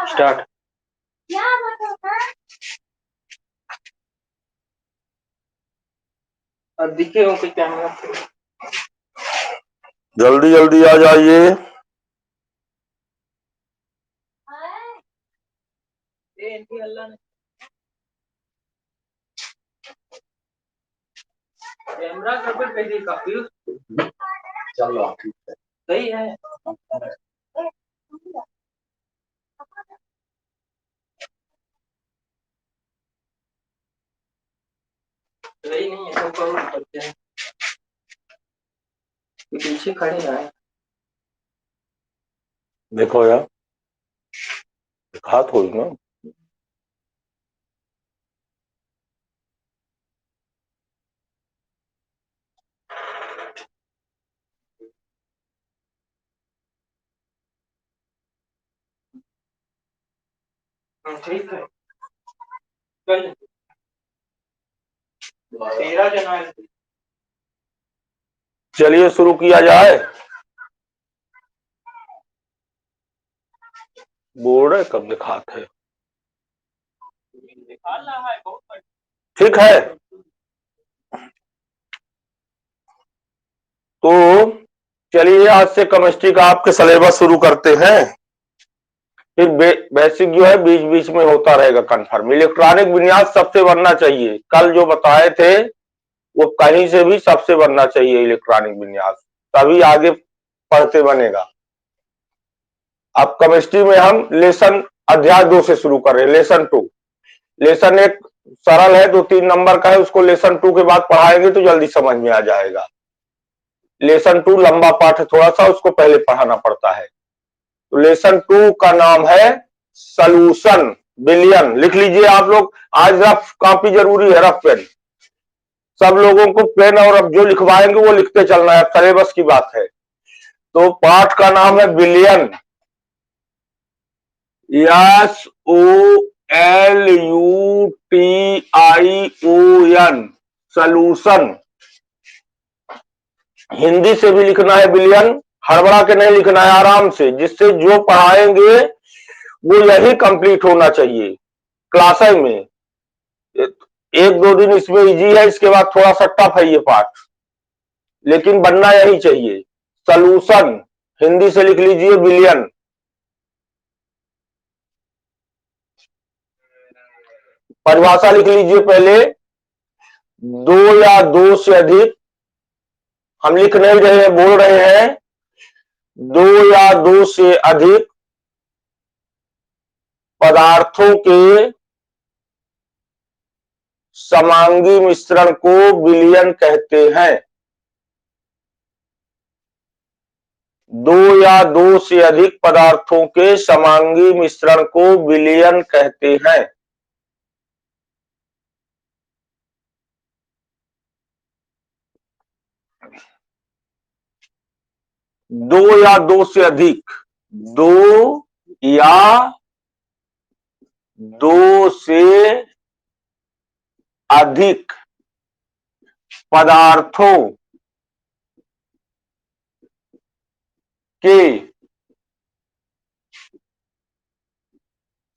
Start. अब दिखे हो कि कैमरा जल्दी जल्दी आ जाइए। कैमरा कर कैसे काफी चलो ठीक है, सही है। सही नहीं है तो करो करते हैं, पीछे खड़े हैं। देखो यार, दिखा थोड़ी ना। ठीक है, कल 13 जनवरी। चलिए शुरू किया जाए। बोर्ड है कब दिखाते हैं। ठीक है, तो चलिए आज से केमिस्ट्री का आपके सिलेबस शुरू करते हैं। फिर बेसिक जो है बीच बीच में होता रहेगा कंफर्म। इलेक्ट्रॉनिक विन्यास सबसे बनना चाहिए, कल जो बताए थे वो कहीं से भी सबसे बनना चाहिए इलेक्ट्रॉनिक विन्यास, तभी आगे पढ़ते बनेगा। अब केमिस्ट्री में हम लेसन अध्याय 2 से शुरू कर रहे हैं, लेसन 2। लेसन 1 सरल है, 2-3 नंबर का है, उसको लेसन 2 के बाद पढ़ाएंगे तो जल्दी समझ में आ जाएगा। लेसन 2 लंबा पाठ है थोड़ा सा, उसको पहले पढ़ाना पड़ता है। तो लेसन 2 का नाम है सॉल्यूशन विलयन। लिख लीजिए आप लोग, आज रफ कॉपी जरूरी है, रफ पेन। सब लोगों को पेन और अब जो लिखवाएंगे वो लिखते चलना है, सिलेबस की बात है। तो पाठ का नाम है विलयन, SOLUTION, सॉल्यूशन। हिंदी से भी लिखना है विलयन, हड़बड़ा के नहीं लिखना है, आराम से, जिससे जो पढ़ाएंगे वो यही कंप्लीट होना चाहिए क्लास में। 1-2 दिन इसमें इजी है, इसके बाद थोड़ा सा टफ है ये पाठ, लेकिन बनना यही चाहिए। सॉल्यूशन हिंदी से लिख लीजिए विलयन। परिभाषा लिख लीजिए पहले, 2 या 2 से अधिक, हम लिख नहीं रहे हैं, बोल रहे हैं 2 या 2 से अधिक पदार्थों के समांगी मिश्रण को विलयन कहते हैं। 2 या 2 से अधिक पदार्थों के समांगी मिश्रण को विलयन कहते हैं। दो या 2 से अधिक, 2 या 2 से अधिक पदार्थों के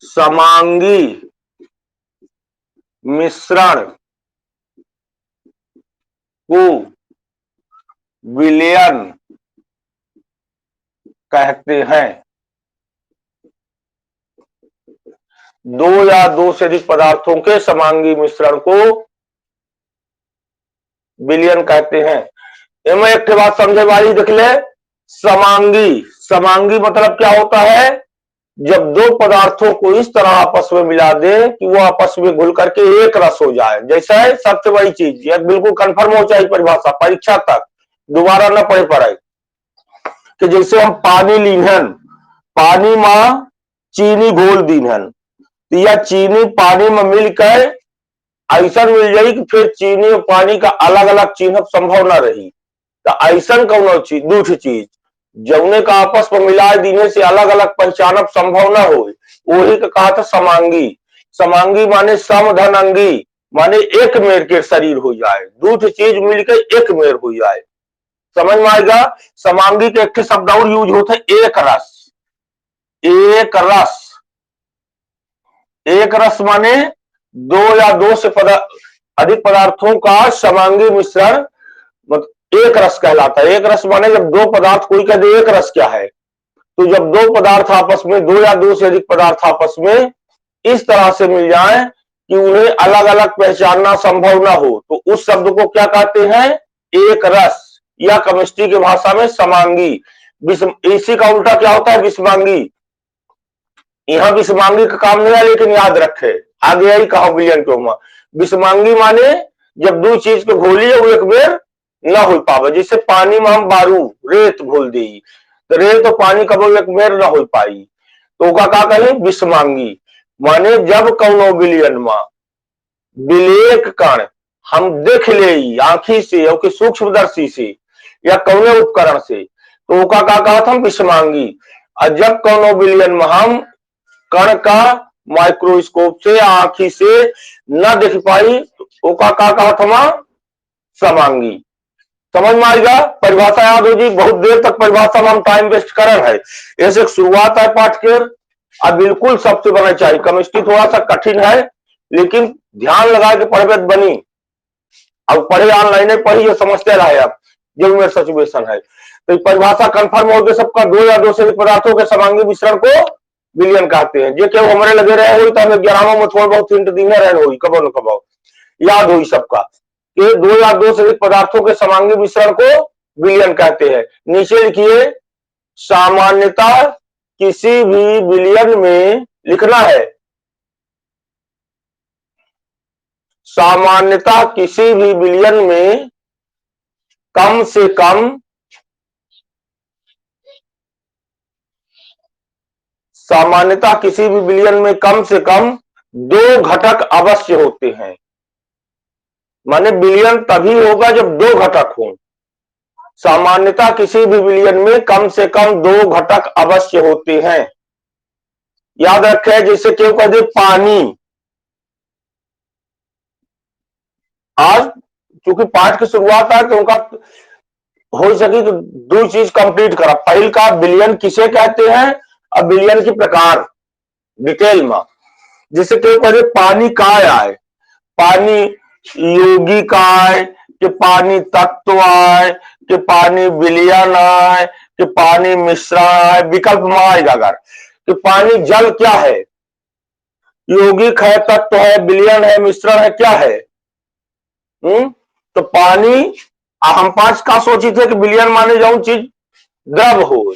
समांगी मिश्रण को विलयन कहते हैं। 2 या 2 से अधिक पदार्थों के समांगी मिश्रण को विलयन कहते हैं। इनमें एक बात समझे वाली देख ले, समांगी, समांगी मतलब क्या होता है, जब 2 पदार्थों को इस तरह आपस में मिला दे कि वो आपस में घुल करके एक रस हो जाए। जैसा है सबसे बड़ी चीज, यह बिल्कुल कंफर्म हो चाहिए परिभाषा, परीक्षा तक दोबारा न पढ़े पड़े, कि जैसे हम पानी लीहन, पानी में चीनी घोल दीहन, तो यह चीनी पानी में मिलकर ऐसा मिल जाई कि फिर चीनी और पानी का अलग अलग चिन्ह संभव न रही। तो ऐसा कौन चीज, दूसरी चीज जौने का आपस में मिलाए दीने से अलग अलग पहचानब संभव न हो, वही का कहा था समांगी। समांगी माने सम धन अंगी, माने एक मेर के शरीर हो जाए, दूठ चीज मिलकर एक मेर हो जाए। समझ में आएगा। समांगी के एक शब्द और यूज होता है, एक रस। एक रस, एक रस माने दो या दो से अधिक पदार्थों का समांगी मिश्रण एक रस कहलाता है। एक रस माने जब दो पदार्थ, कोई कह दे एक रस क्या है, तो जब दो पदार्थ आपस में, दो या दो से अधिक पदार्थ आपस में इस तरह से मिल जाए कि उन्हें अलग अलग पहचानना संभव ना हो, तो उस शब्द को क्या कहते हैं, एक रस, या केमिस्ट्री की भाषा में समांगी। इसी का उल्टा क्या होता है, विषमांगी। यहां विषमांगी का काम नहीं है, लेकिन याद रखे आगे ही कहा विलियन क्यों। विषमांगी माने जब दो चीज को घोली वो एक बेर न हो पावे, जैसे पानी में हम बारू रेत घोल दी, तो रेत तो पानी कबो एक बेर न हो पाई, तो का कहे विषमांगी। माने जब कौनो विलियन में विलेक कण हम देख ले आंखी से और सूक्ष्मदर्शी से या कौने उपकरण से, तो का कहा था विषमांगी। और जब कौनो विलियन में हम कण का माइक्रोस्कोप से आंखी से न देख पाई, तो का कहा था समांगी। समझ में आएगा। परिभाषा याद होगी, बहुत देर तक परिभाषा में हम टाइम वेस्ट कर रहे हैं। ऐसे शुरुआत है पाठ के, अब बिल्कुल सबसे बनना चाहिए। केमिस्ट्री थोड़ा सा कठिन है, लेकिन ध्यान लगा के पढ़े बनी। अब पढ़े ऑनलाइन पढ़ी जो समझते रहे, अब जो मेरा सिचुएशन है, तो परिभाषा कंफर्म हो गया सबका। दो या दो से अधिक पदार्थों के समांगी मिश्रण को विलियन कहते हैं। जो क्यों हमारे लगे रहे हुई, तो हमें 11वां में थोड़ा बहुत हिंट दीने रहे हुई, कबो न कबो याद हुई सबका कि दो या दो से अधिक पदार्थों के समांगी मिश्रण को विलियन कहते हैं। नीचे लिखिए, सामान्यतः किसी भी विलियन में लिखना है, सामान्यतः किसी भी विलियन में कम से कम सामान्यतः किसी भी विलियन में कम से कम दो घटक अवश्य होते हैं। माने विलियन तभी होगा जब दो घटक हो। सामान्यतः किसी भी विलियन में कम से कम दो घटक अवश्य होते हैं। याद रखें, जैसे क्यों कह दे पानी। आज क्योंकि पाठ की शुरुआत है, तो उनका हो सके तो दो चीज कंप्लीट करा। पहल का विलियन किसे कहते हैं, अब विलियन के प्रकार डिटेल में। जैसे क्यों कह दे पानी काय आए, पानी यौगिकाय, कि पानी तत्व आए, कि पानी विलियन आए, कि पानी मिश्रण आए। विकल्प में आएगा अगर कि पानी जल क्या है, यौगिक है, तत्व है, विलियन है, मिश्रण है, क्या है। तो पानी, हम पांच का सोची थे कि विलियन माने जाऊं चीज द्रव हो,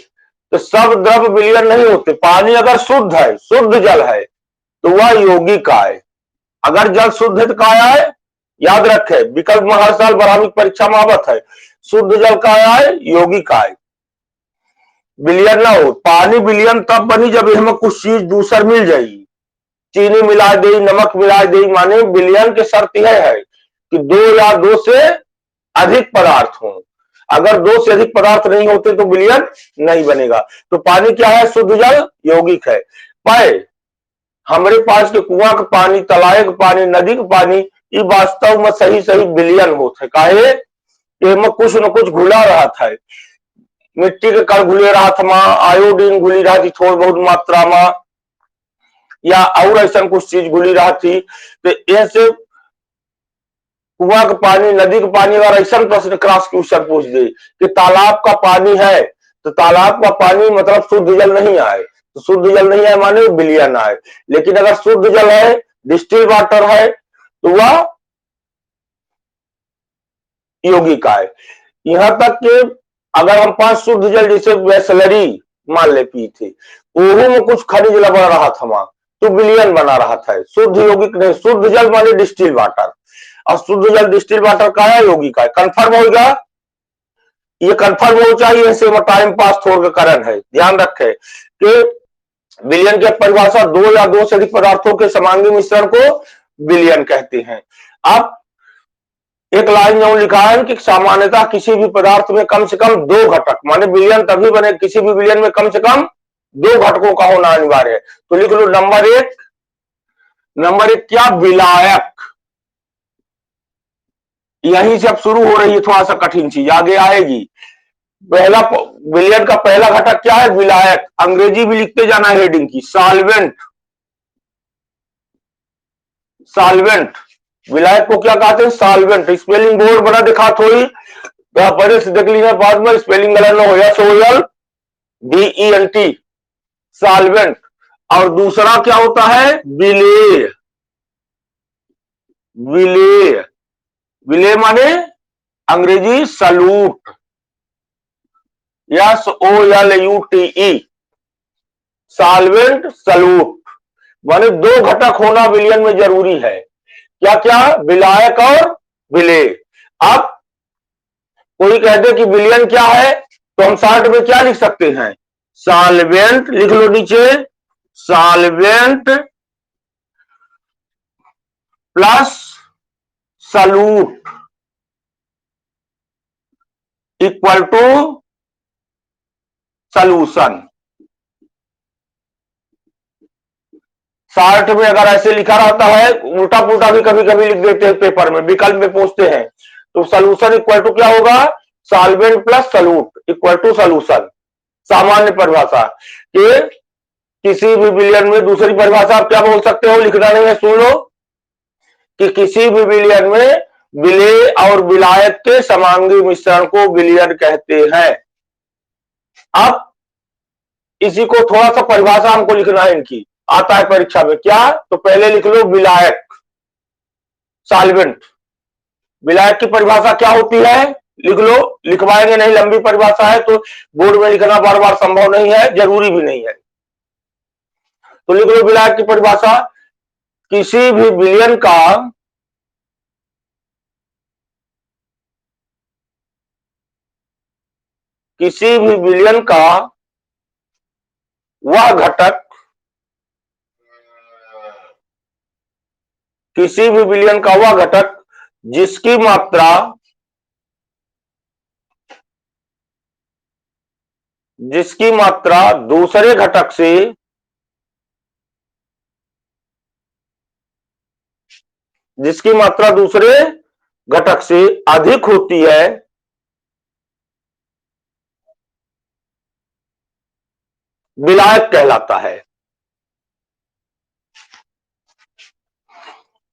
तो सब द्रव विलियन नहीं होते। पानी अगर शुद्ध है, शुद्ध जल है, तो वह यौगिक है। अगर जल शुद्ध है तो क्या है, याद रखे विकल्प में हर साल बराबर परीक्षा में आवत है। शुद्ध जल का है, यौगिक है, विलियन ना हो। पानी विलियन तब बनी जब इसमें कुछ चीज दूसर मिल जाएगी, चीनी मिला दे, नमक मिला दे, माने विलियन की शर्त यह है कि दो या दो से अधिक पदार्थ हो। अगर दो से अधिक पदार्थ नहीं होते तो विलियन नहीं बनेगा। तो पानी क्या है, शुद्ध जल, यौगिक है। पाए हमारे पास के कुआं का पानी, तालाब का पानी, नदी का पानी, ये वास्तव में सही सही विलियन होते। काहे इसमें कुछ न कुछ घुला रहा था, मिट्टी के कण घुले रहा था, आयोडीन घुली रहा थी थोड़ी बहुत मात्रा में, या और ऐसा कुछ चीज घुली रहा थी। तो ऐसे कुआं का पानी, नदी का पानी, अगर ऐसा प्रश्न क्रॉस क्वेश्चन पूछ दे कि तालाब का पानी है, तो तालाब का पानी मतलब शुद्ध जल नहीं आए, तो शुद्ध जल नहीं है माने विलियन आए। लेकिन अगर शुद्ध जल है, डिस्टिल वाटर है, तो वह यौगिक आए। यहां तक कि अगर हम 5 शुद्ध जल जैसे वेसलरी मान ले पी थे, ओहू में कुछ खनिज लग रहा था वहां, तो विलियन बना रहा था। शुद्ध यौगिक नहीं, शुद्ध जल माने डिस्टिल वाटर, और शुद्ध जल डिस्टिल वाटर का है, यौगिक है। कंफर्म होगा, ये कंफर्म हो चाहिए, ऐसे में टाइम पास थोड़ा कारण है। ध्यान रखे कि विलियन की परिभाषा दो या दो से अधिक पदार्थों के समांगी मिश्रण को विलियन कहते हैं। अब एक लाइन में लिखा है कि सामान्यतः किसी भी पदार्थ में कम से कम 2 घटक, माने विलयन तभी बने, किसी भी विलयन में कम से कम 2 घटकों का होना अनिवार्य है। तो लिख लो नंबर एक क्या, विलायक। यहीं से अब शुरू हो रही है थोड़ा सा कठिन चीज, आगे आएगी। पहला विलयन का पहला घटक क्या है, विलायक। अंग्रेजी भी लिखते जाना है हेडिंग की, सॉल्वेंट। सॉल्वेंट, विलायक को क्या कहते हैं, सॉल्वेंट। स्पेलिंग बोर्ड बना दिखा थोड़ी पढ़े से देख लीजिए, बाद में स्पेलिंग गलत न हो जाए। Soil DENT, solvent. और दूसरा क्या होता है, विलेय। विलेय, विलेय माने अंग्रेजी सलूट, SOLUTE, सॉल्वेंट सलूट। माने 2 घटक होना विलयन में जरूरी है। क्या क्या, विलायक और विलेय। अब कोई कहते कि विलयन क्या है, तो हम शॉर्ट में क्या लिख सकते हैं, सॉल्वेंट। लिख लो नीचे, solvent plus solute equal to solution. Short में अगर ऐसे लिखा रहता है, उल्टा पुल्टा भी कभी कभी लिख देते हैं पेपर में, विकल्प में पूछते हैं, तो सॉल्यूशन इक्वल टू क्या होगा, solvent plus solute equal to solution. सामान्य परिभाषा कि किसी भी विलयन में, दूसरी परिभाषा आप क्या बोल सकते हो, लिखना नहीं है, सुन लो, कि किसी भी विलयन में विलेय और विलायक के समांगी मिश्रण को विलयन कहते हैं। अब इसी को थोड़ा सा परिभाषा हमको लिखना है, इनकी आता है परीक्षा में क्या, तो पहले लिख लो विलायक, सॉल्वेंट। विलायक की परिभाषा क्या होती है, लिख लो, लिखवाएंगे नहीं, लंबी परिभाषा है तो बोर्ड में लिखना बार बार संभव नहीं है, जरूरी भी नहीं है। तो लिख लो विलायक की परिभाषा, किसी भी विलयन का वह घटक, किसी भी विलयन का वह घटक जिसकी मात्रा दूसरे घटक से अधिक होती है, विलायक कहलाता है।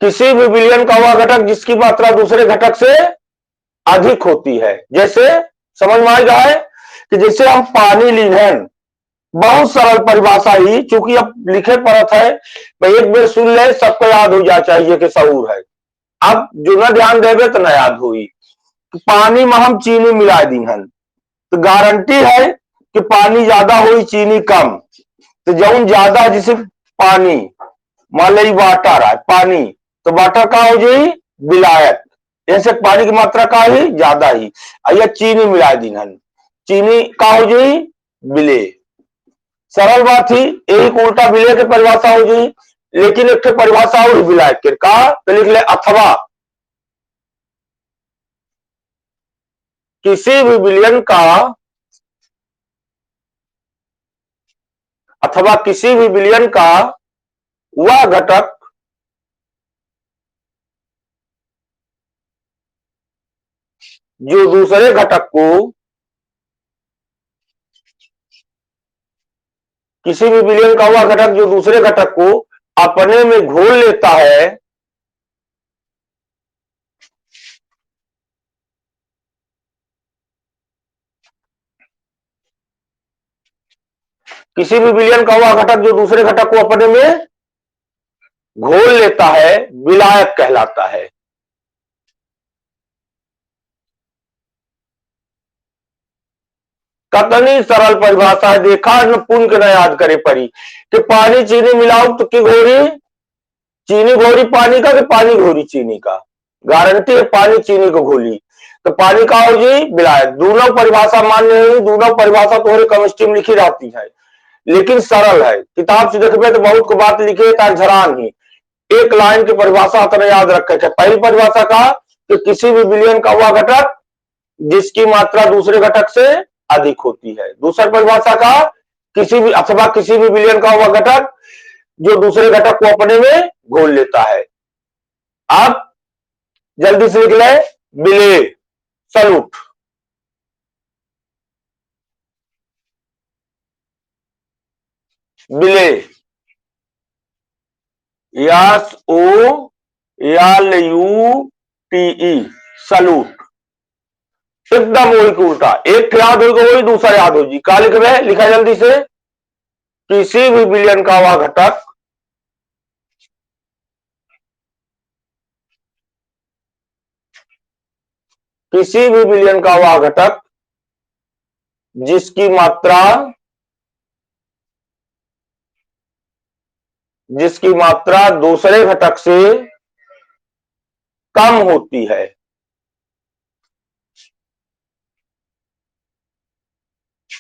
किसी भी विलयन का वह घटक जिसकी मात्रा दूसरे घटक से अधिक होती है। जैसे समझ में आएगा है कि जैसे हम पानी लीन, बहुत सरल परिभाषा ही, चूंकि अब लिखे पड़त है, भाई एक बार सुन ले, सबको याद हो जा चाहिए कि शऊर है। अब जो न ध्यान देवे तो न याद हुई। पानी में हम चीनी मिला दी हन, तो गारंटी है कि पानी ज्यादा हुई चीनी कम। तो जौन ज्यादा, जैसे पानी, मान ली वाटर है पानी, तो वाटर का हो जाए विलायक, जैसे पानी की मात्रा का ही ज्यादा ही। या चीनी मिला दी हन, चीनी का हो जाए विलेय। सरल बात ही, एक उल्टा विलेय की परिभाषा हो जाए। लेकिन एक परिभाषा और विलायक के का, तो लिख ले, अथवा किसी भी विलयन का वह घटक जो दूसरे घटक को, किसी भी विलयन का वह घटक जो दूसरे घटक को अपने में घोल लेता है, किसी भी विलयन का वह घटक जो दूसरे घटक को अपने में घोल लेता है, विलायक कहलाता है। कतनी सरल परिभाषा है, देखा न पुन के न याद करे पड़ी कि पानी चीनी मिलाओ तो की घोरी, चीनी घोरी पानी का कि पानी घोरी चीनी का, गारंटी है पानी चीनी को घोली, तो पानी का हो जी विलायक। दोनों परिभाषा मान्य है, दोनों परिभाषा तुम्हारे केमिस्ट्री में लिखी रहती है, लेकिन सरल है। किताब से देखते तो बहुत को बात लिखे झरान ही, एक लाइन की परिभाषा तरह याद रखे थे। पहली परिभाषा का कि किसी भी बिलियन का वह घटक जिसकी मात्रा दूसरे घटक से अधिक होती है। दूसरी परिभाषा का किसी भी अथवा किसी भी बिलियन का वह घटक जो दूसरे घटक को अपने में घोल लेता है। अब जल्दी से लिख लें, बिले, सलूट। बिले, S O L U T E, solute. एकदम वही को उल्टा, एक याद होगा वही दूसरा याद होगी। क्या लिख रहे हैं, लिखा जल्दी से, किसी भी बिलियन का वह घटक किसी भी बिलियन का वह घटक जिसकी मात्रा दूसरे घटक से कम होती है।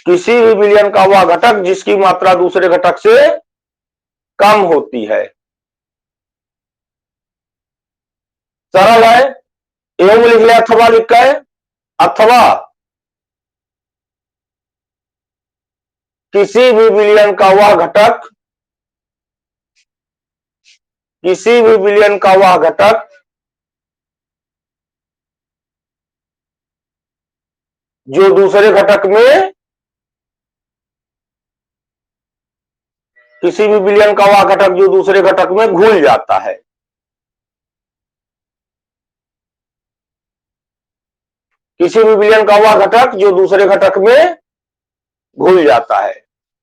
किसी भी बिलियन का वह घटक जिसकी मात्रा दूसरे घटक से कम होती है। सरल है, एवं लिख ले अथवा लिख के, अथवा किसी भी बिलियन का वह घटक किसी भी बिलियन का वह घटक जो दूसरे घटक में किसी भी बिलियन का वह घटक जो दूसरे घटक में घुल जाता है। किसी भी बिलियन का वह घटक जो दूसरे घटक में घुल जाता है,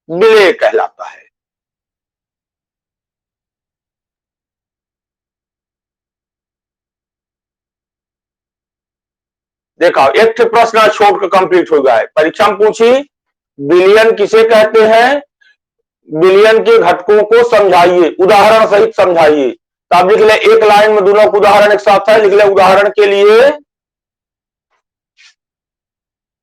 विलेय कहलाता है। देखा, एक प्रश्न छोड़ कर कंप्लीट हो गया है। परीक्षा में पूछी, बिलियन किसे कहते हैं, बिलियन के घटकों को समझाइए, उदाहरण सहित समझाइए। तो आप लिख ले, एक लाइन में दोनों का उदाहरण एक साथ है, लिख ले, उदाहरण के लिए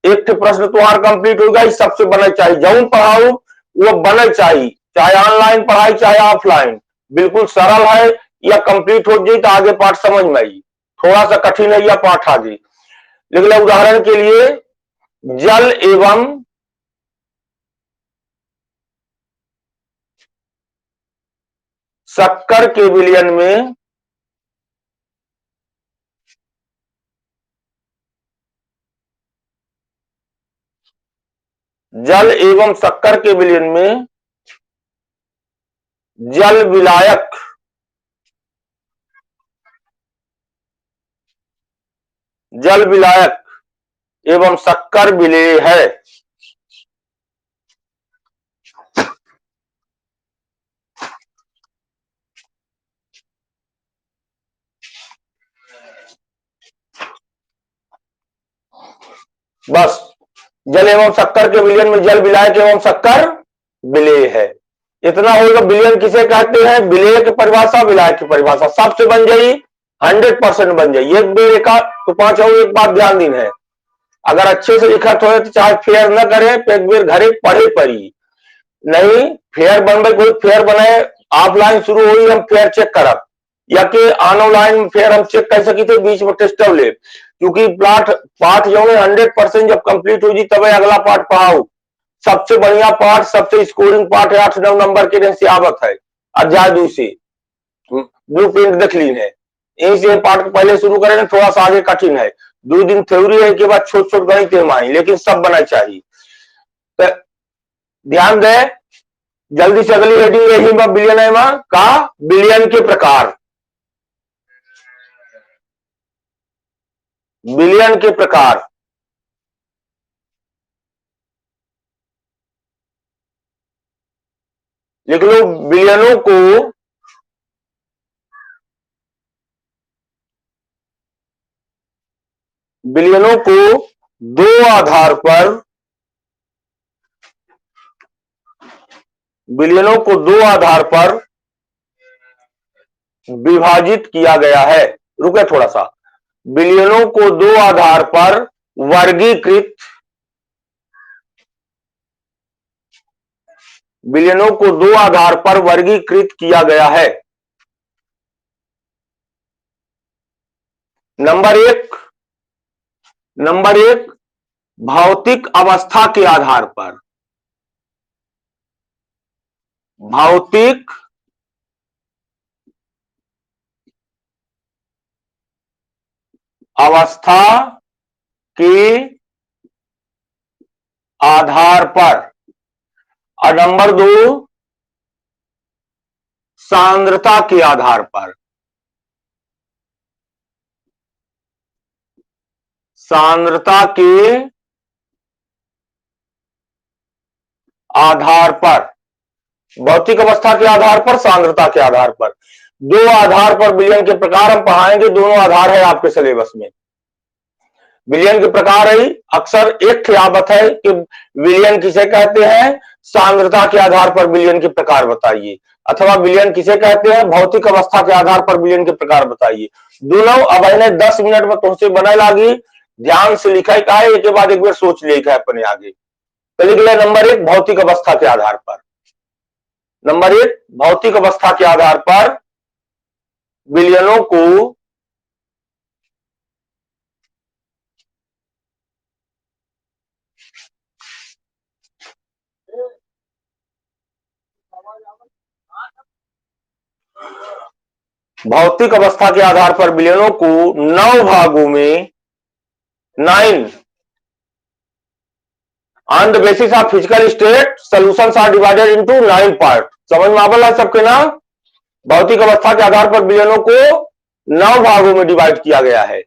एक प्रश्न तुम्हारा कंप्लीट होगा। इस सबसे बना चाहिए, जब पढ़ाऊ वो बना चाहिए, चाहे ऑनलाइन पढ़ाई चाहे ऑफलाइन, बिल्कुल सरल है। या कंप्लीट हो जाए तो आगे पाठ समझ में आई, थोड़ा सा कठिन है या पाठ आगे। लिख ले, उदाहरण के लिए, जल एवं शक्कर के विलयन में जल एवं शक्कर के विलयन में जल विलायक एवं शक्कर विलेय है। बस, जल एवं शक्कर के विलयन में जल विलायक एवं शक्कर विलेय है। इतना होगा। विलयन किसे कहते हैं, विलेय की परिभाषा, विलायक की परिभाषा सबसे बन जाई, 100% बन जाई। एक बेर एक तो पांच हो, एक बात ध्यान देना है, अगर अच्छे से लिखत हो तो चाहे फेयर न करे, एक बेर घरे पढ़े पड़ी नहीं। फेयर बन कोई फेयर बनाए, ऑफलाइन शुरू हुई, हम फेयर चेक करब, या कि ऑनलाइन फेयर हम चेक कर सकी थे, बीच में टेस्ट ले, क्योंकि पाठ जो है 100% जब कंप्लीट हो जी तब अगला पाठ पढ़ाओ। सबसे बढ़िया पाठ, सबसे स्कोरिंग पाठ है, 8-9 नंबर के रेंज से आवत है, अध्याय 2 से ब्लू प्रिंट देख ली है। यही से पाठ को पहले शुरू करें, थोड़ा सा आगे कठिन है, 2 दिन थ्योरी है, के बाद छोट छोट गणित है, लेकिन सब बना चाहिए। तो ध्यान दे, जल्दी से अगली हेडिंग यही बिलियन है का, बिलियन के प्रकार। बिलियन के प्रकार, लिख लो, बिलियनों को दो आधार पर बिलियनों को दो आधार पर विभाजित किया गया है। रुके थोड़ा सा, बिलियनों को दो आधार पर वर्गीकृत बिलियनों को दो आधार पर वर्गीकृत किया गया है। नंबर एक भौतिक अवस्था के आधार पर, भौतिक अवस्था के आधार पर, और नंबर दो सांद्रता के आधार पर, सांद्रता के आधार पर, भौतिक अवस्था के आधार पर, सांद्रता के आधार पर, दो आधार पर विलयन के प्रकार हम पढ़ाएंगे। दोनों आधार है आपके सिलेबस में। विलयन के प्रकार है, अक्सर एक कहावत है कि विलयन किसे कहते हैं, सांद्रता के आधार पर विलयन के प्रकार बताइए, अथवा विलयन किसे कहते हैं, भौतिक अवस्था के आधार पर विलयन के प्रकार बताइए। दोनों अब इन्हें 10 मिनट में तुमसे बना लागी, ध्यान से लिखा का है, एक के बाद एक बार सोच लिखा है अपने आगे। तो लिख लिया नंबर एक भौतिक अवस्था के आधार पर, नंबर एक भौतिक अवस्था के आधार पर विलयनों को भौतिक अवस्था के आधार पर विलयनों को 9 भागों में, 9 on the basis of physical state solutions are divided into 9 part. समझ में आवा सबके ना? भौतिक अवस्था के आधार पर विलयनों को 9 भागों में डिवाइड किया गया है।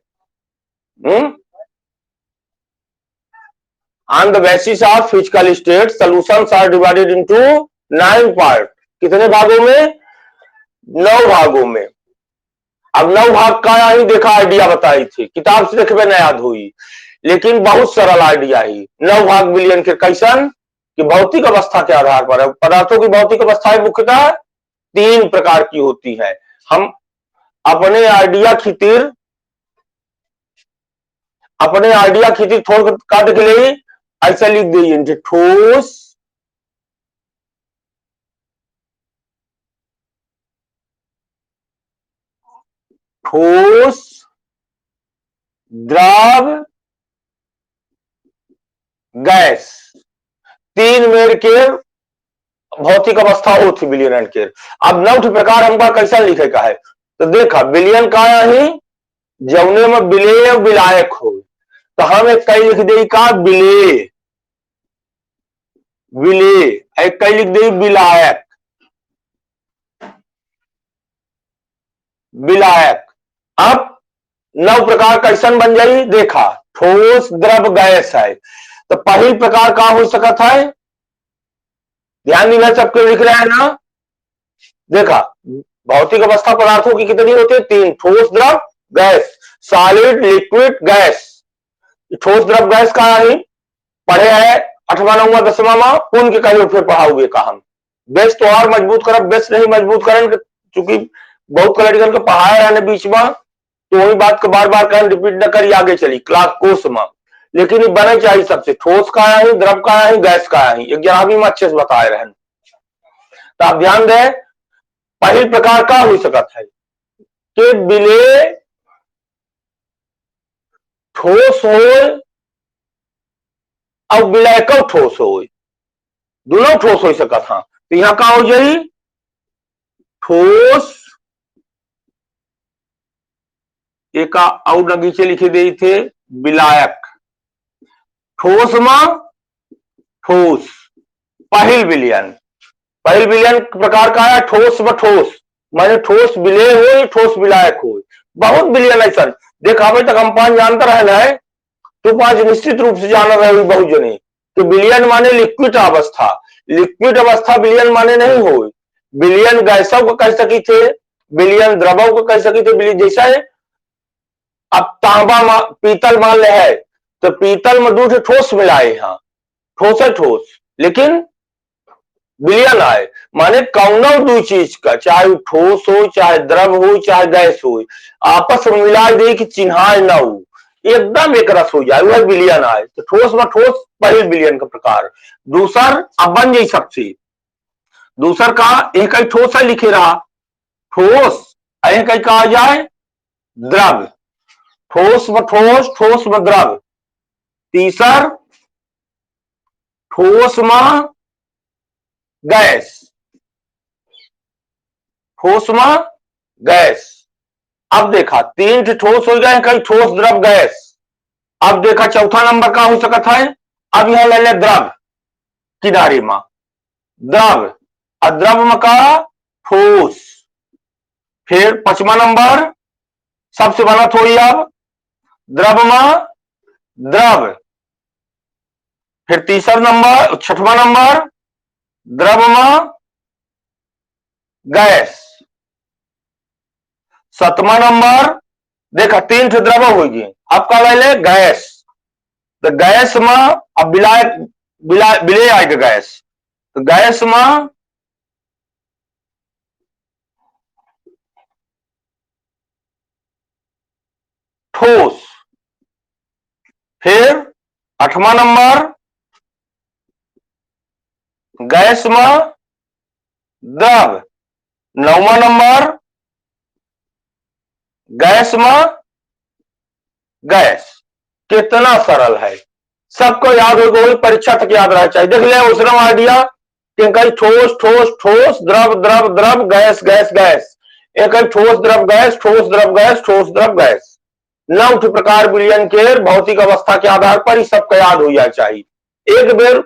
On the basis of physical state solutions are divided into 9 part. कितने भागों में? 9 भागों में। अब 9 भाग का ही देखा आइडिया बताई थी, किताब से देखबे न याद हुई, लेकिन बहुत सरल आइडिया ही। 9 भाग विलयन के कैसन कि भौतिक अवस्था के आधार पर। पदार्थों की भौतिक अवस्थाएं मुख्यतः 3 प्रकार की होती है। हम अपने आइडिया खातिर थोड़ा काट के लिए ऐसा लिख दिए, ठोस, ठोस, द्रव, गैस, 3 मेर के भौतिक अवस्था होती विलयन के। अब 9 प्रकार हमका कैसा लिखे का है, तो देखा विलयन का ही जौने में विलेय विलायक हो, तो हम एक कई लिख दे का विलेय, एक कई लिख दे विलायक, विलायक। अब 9 प्रकार कैसन बन जाई, देखा ठोस, द्रव, गैस है, तो पहली प्रकार का हो सकता है, ध्यान देना सबके लिख रहे हैं ना। देखा भौतिक अवस्था पदार्थों की कितनी होती है? 3, ठोस, द्रव, गैस, सॉलिड, लिक्विड, गैस। ठोस, द्रव, गैस का ही पढ़े है 8वां 9वां 10वां में, उनके कहीं फिर पढ़ाओगे का हम बेस तो और मजबूत करब, बेस नहीं मजबूत करें चूंकि बहुत क्लैरिकल के पढ़ाए रहने बीच में, तो वही बात को बार बार कहें, रिपीट न करी, आगे चली क्लास कोर्स में। लेकिन ये बने चाहिए सबसे, ठोस का है, द्रव का है, गैस का है, एक जरा भी में अच्छे से बताए रहे। तो आप ध्यान दें, पहली प्रकार का हो सकता है कि विलेय ठोस हो और विलायक ठोस हो, दोनों ठोस हो सकता था। तो यहां का हो जाए ठोस, एक और नगीचे लिखे दे थे विलायक, ठोस में ठोस, पहल विलयन प्रकार का है ठोस में ठोस, माने ठोस विलेय हो, ठोस विलायक हो, बहुत विलयन ऐसा देखा तक हम 5 जानते रहे है, तो 5 निश्चित रूप से जान रहे बहुत जने कि विलयन माने लिक्विड अवस्था, लिक्विड अवस्था विलयन माने नहीं हो, विलयन गैसों को कह सकी थे, विलयन द्रवों को कह सकी थे। जैसा है अब तांबा पीतल मान ले है, तो पीतल में दूध ठोस मिलाए, हाँ ठोस है ठोस, लेकिन विलयन आए माने कौनो 2 चीज का, चाहे ठोस हो, चाहे द्रव हो, चाहे गैस हो, आपस में मिला दे कि चिन्हाए न हो, एकदम एक रस हो जाए, वह विलयन आए। तो ठोस में ठोस पहले विलयन का प्रकार। दूसर अब बन जाए सबसे, दूसर का एक ही ठोस है लिखे रहा ठोस, एक ही कहा जाए द्रव, ठोस में ठोस, ठोस में द्रव। तीसर ठोस में गैस, ठोस में गैस। अब देखा तीन ठोस हो गए, कहीं ठोस द्रव गैस। अब देखा चौथा नंबर का हो सकता है। अब यहां ले ले द्रव किनारे में, द्रव, अद्रव में का ठोस। फिर पांचवा नंबर सबसे बना थोड़ी, अब द्रव में द्रव। फिर तीसरा नंबर, छठवां नंबर द्रव में गैस। सातवां नंबर देखा तीन द्रव होगी। अब का ले ले गैस, तो गैस में अब विलाय विलय आएगा गैस, तो गैस में ठोस। फिर आठवां नंबर गैस में द्रव। नौवां नंबर गैस में गैस। कितना सरल है, सबको याद होगा, वही परीक्षा तक याद रहना चाहिए। देख ले उसने आइडिया कि कहीं ठोस ठोस ठोस, द्रव द्रव द्रव, गैस गैस गैस। एक ठोस द्रव गैस, ठोस द्रव गैस, ठोस द्रव गैस। 9 प्रकार विलयन के भौतिक अवस्था के आधार पर ही सबका याद हो जाए चाहिए। एक बेर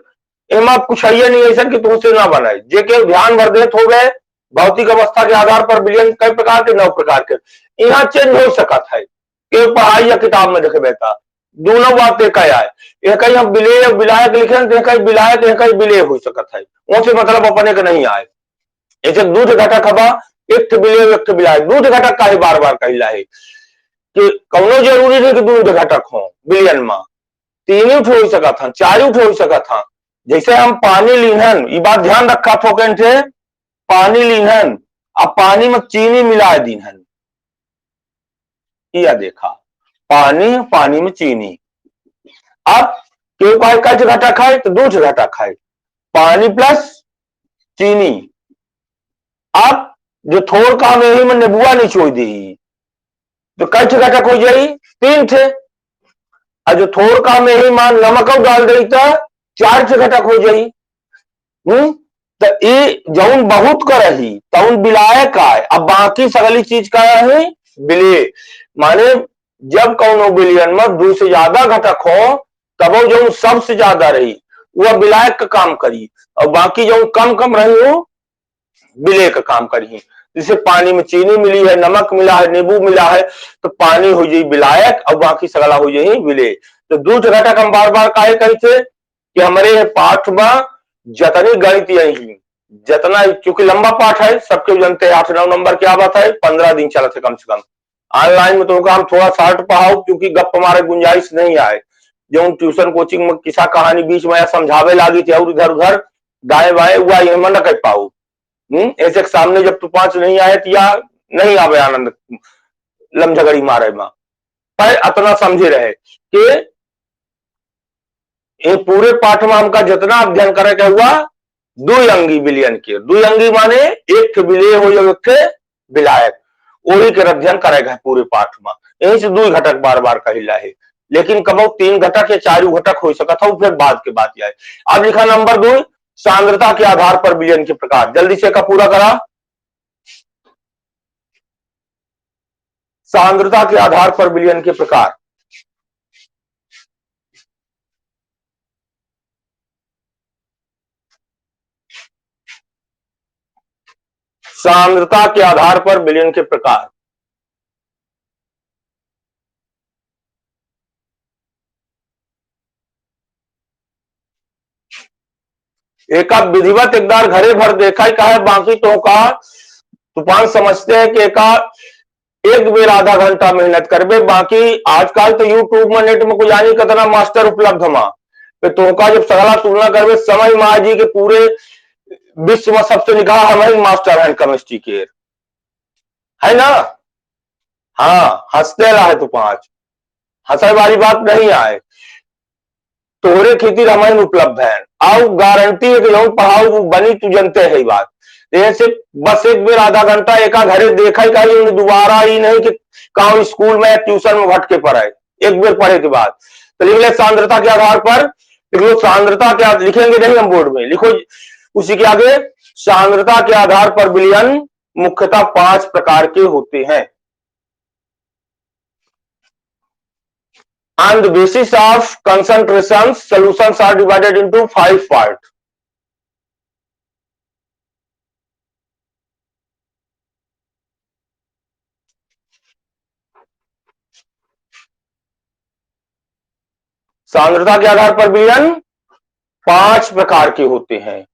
एमा कुछ है नहीं ऐसा कि तुमसे ना बनाए, जे के ध्यान भर देत हो गए। भौतिक अवस्था के आधार पर विलयन कई प्रकार के, 9 प्रकार के। यहाँ चेंज हो सकता है, एक पढ़ाई या किताब में देखे बेटा दोनों बातें क्या है। एक हम विलय विलायक लिखे, एक विलायक, एक विलय हो सकता है। उनसे मतलब अपने के नहीं आए। ऐसे दूध घटक हवा, एक विलय एक विलायक। दूध घटक का ही बार बार कहला है कि कौनो जरूरी नहीं कि दूध घटक हो विलयन में। तीन ही हो सकता था, चार ही हो सकता था। जैसे हम पानी लीहन, ये बात ध्यान रखा फोकन थे, पानी लीहन अब पानी में चीनी मिला दीहन, या देखा पानी, पानी में चीनी। अब क्यों का घटक है, तो दूध घटक है, पानी प्लस चीनी। अब जो थोड़ काम यही में नेबुआ नहीं छोड़ दी, तो कई घटक हो जाई, 3 थे। और जो थोड़ काम यही मान नमक डाल दी तो 4 घटक हो जाई। तो ये जौन बहुत कर रही तौन विलायक आए। अब बाकी सगली चीज का है विलय। माने जब कौनो विलयन में 2 से ज्यादा घटक हो, तब वो जो सबसे ज्यादा रही वह विलायक का काम करी, और बाकी जो कम कम रही वो विलय का काम करी। जैसे पानी में चीनी मिली है, नमक मिला है, नींबू मिला है, तो पानी हो जाए विलायक और बाकी सगला हो जाए विलय। तो दूध घटक हम बार बार काहे कही थे कि हमारे पाठ में जतनी गणित यही, जितना क्योंकि लंबा पाठ है, सबके जानते हैं 8-9 नंबर क्या बात है, 15 दिन चला थे कम से कम। ऑनलाइन में तो हम थोड़ा शार्ट पढ़ाओ क्योंकि गप हमारे गुंजाइश नहीं आए। जो ट्यूशन कोचिंग में किस्सा कहानी बीच में समझावे लगी थी और इधर उधर दाएं बाएं हुआ, ये मन न कर पाऊ। ऐसे सामने जब तू 5 नहीं आए तो या नहीं आवे आनंद लमझगड़ी मारे में, पर इतना समझे रहे कि ये पूरे पाठ में हमका जितना अध्ययन करे के हुआ 2 अंगी विलयन के। 2 अंगी माने एक विलय हो या एक विलायक, वही के अध्ययन करेगा पूरे पाठ में। यही से 2 घटक बार बार कहला है, लेकिन कबो 3 घटक या 4 घटक हो सकता था, फिर बाद के बात आए। अब लिखा नंबर 2, सांद्रता के आधार पर विलयन के प्रकार। जल्दी से का पूरा करा। सांद्रता के आधार पर विलयन के प्रकार। सांद्रता के आधार पर विलयन के प्रकार। एक विधिवत एक बार घरे भर देखा ही कहा, बाकी तो का तूफान समझते हैं कि एक बेर आधा घंटा मेहनत करबे। बाकी आजकल तो यूट्यूब में नेट में कुछ जानी कितना मास्टर उपलब्ध हमा, तो का जब सगला तुलना करबे, समय माँ जी के पूरे विश्व में सबसे निकाह हमारे मास्टर है केमिस्ट्री के, है ना। हाँ हंसते रहा है तू, 5 हंसे वाली बात नहीं आए, तोहरे खेती रामायण उपलब्ध है। आओ गारंटी है कि जो पढ़ाओ बनी तू जनते है बात। जैसे बस एक बेर आधा घंटा एक घरे देखा ही कहीं दोबारा ही नहीं कि कहा स्कूल में ट्यूशन में भटके पढ़े, एक बेर पढ़े के बाद। तो लिख ले सांद्रता के आधार पर, लिख लो सांद्रता क्या, लिखेंगे नहीं हम बोर्ड में, लिखो उसी के आगे, सांद्रता के आधार पर विलयन मुख्यतः 5 प्रकार के होते हैं। On the basis of concentrations, solutions are divided into 5 parts. सांद्रता के आधार पर विलयन 5 प्रकार के होते हैं।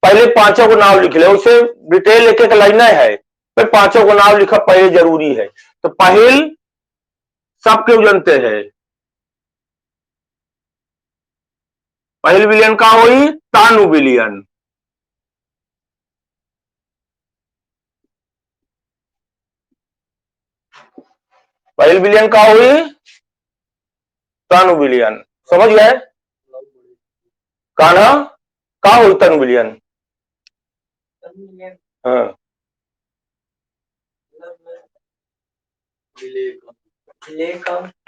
पहले पांचों को नाम लिख ले, उसे डिटेल एक एक लाइन है, फिर पांचों को नाम लिखा पहले जरूरी है। तो पहल सब क्यों जानते हैं, पहल विलयन का हुई तानु विलयन। पहल विलयन का हुई तानु विलयन, समझ गए कान्हा, का हुई तनु विलयन? हाँ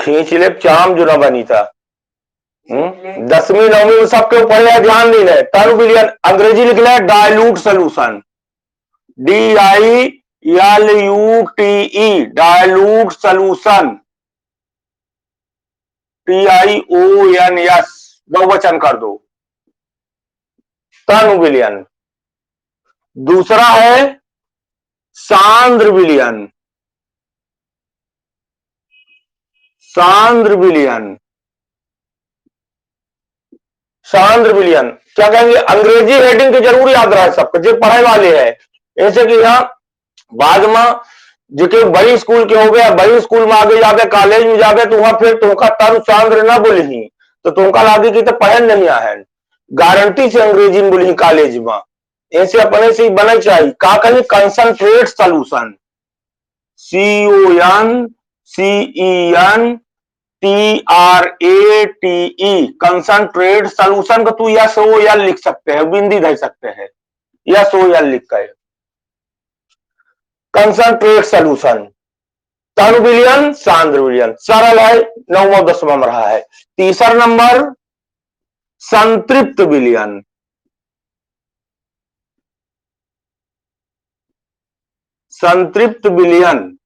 खींच ले चाम जो न बनी था। 10वीं 9वीं में सबके ऊपर है, ध्यान देना। तनु विलयन अंग्रेजी लिख ले dilute solution, DILUTE dilute solution, TIONS बहुवचन कर दो, तनु विलयन। दूसरा है सांद्र विलयन, सांद्र विलयन, सांद्र विलयन क्या कहेंगे, अंग्रेजी हेडिंग के जरूर याद रहे सबको जो पढ़ाई वाले हैं। ऐसे कि यहाँ बाद में जो कि बड़ी स्कूल के हो गया, बड़ी स्कूल में आगे जाके कॉलेज में जाके तो वहां फिर तुमका तनु सांद्र ना बोली तो तुमका लागे कि तो पढ़े नहीं है, गारंटी से अंग्रेजी में बोली कॉलेज में। ऐसे अपने से बने चाहिए का कहीं concentrate solution, CONCENTRATE concentrate solution को तू या सो या लिख सकते हैं, बिंदी दे सकते हैं या सो या लिख कर कंसंट्रेट सोल्यूशन। तनु विलयन सांद्र विलयन सरल है, 9वां 10वां में रहा है। तीसरा नंबर संतृप्त विलयन, संतृप्त विलयन,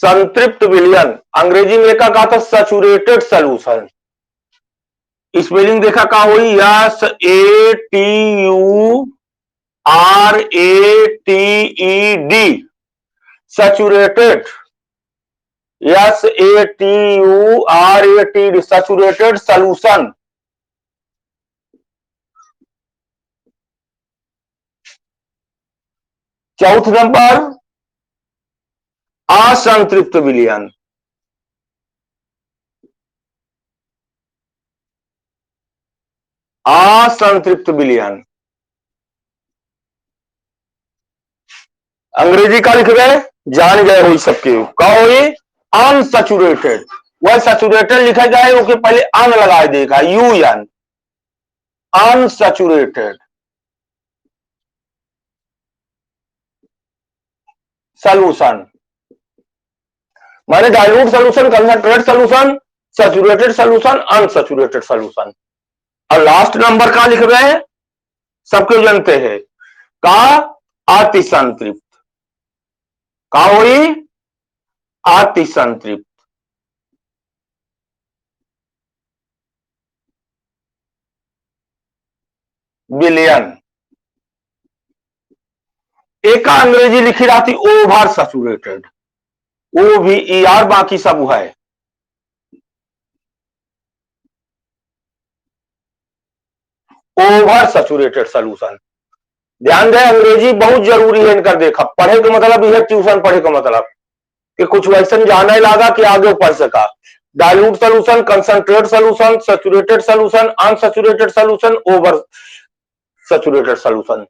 संतृप्त विलयन अंग्रेजी में देखा कहा था सैचुरेटेड सोल्यूशन, स्पेलिंग देखा कहा हुई SATURATED saturated, SATURATED saturated solution. चौथा नंबर असंतृप्त विलयन, असंतृप्त विलयन अंग्रेजी का लिख रहे जान गए हुई सबके, कहा हुई अनसैचुरेटेड, वह सैचुरेटेड लिखा जाए वो पहले अन लगा देगा UN, अनसैचुरेटेड सोल्यूशन माने dilute solution, concentrate solution, saturated solution, unsaturated solution. और लास्ट नंबर का लिख रहे हैं सबके जानते हैं का अतिसंतृप्त, का हुई अतिसंतृप्त विलयन। एक अंग्रेजी लिखी रहती ओवर सैचुरेटेड, OVER बाकी सब है। ओवर सैचुरेटेड सोल्यूशन ध्यान दें, अंग्रेजी बहुत जरूरी है इनका। देखा पढ़े का मतलब यह ट्यूशन पढ़े का मतलब कि कुछ वैसे जाने लगा कि आगे पढ़ सका। Dilute solution, concentrate solution, saturated solution, unsaturated solution, over saturated solution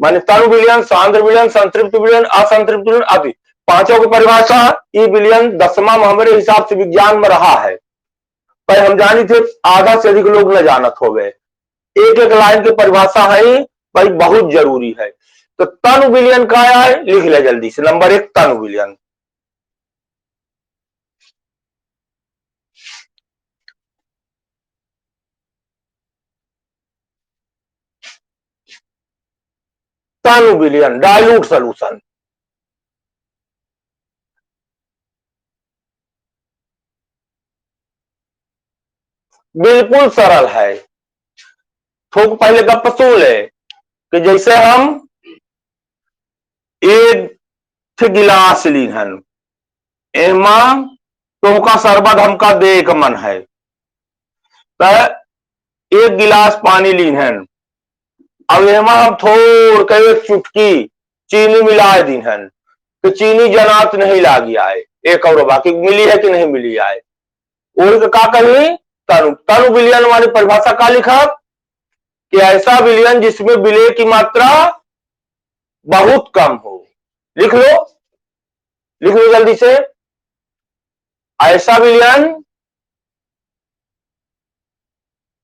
माने तनु विलयन, सांद्र विलयन, संतृप्त विलयन, असंतृप्त विलयन आदि पांचों की परिभाषा। ये विलयन 10वां में हमारे हिसाब से विज्ञान में रहा है, पर हम जानी थे आधा से अधिक लोग न जानत हो गए। एक एक लाइन की परिभाषा है भाई बहुत जरूरी है। तो तनु विलयन का है, लिख ले जल्दी से। नंबर 1 तनु विलयन। तनु विलयन डाइल्यूट सोल्यूशन। बिल्कुल सरल है। थोक पहले का पसूल है कि जैसे हम एक गिलास ली हन, एमा तुमका शरबत हमका दे के मन है, तो एक गिलास पानी ली हन, अब एमा हम थोड़ के एक चुटकी चीनी मिला दी हन, तो चीनी जनात नहीं लागी आए, एक और बाकी मिली है कि नहीं मिली आए। और का कही तनु। तनु विलयन वाली परिभाषा का लिखा कि ऐसा विलयन जिसमें विलय की मात्रा बहुत कम हो। लिख लो, लिख लो जल्दी से। ऐसा विलयन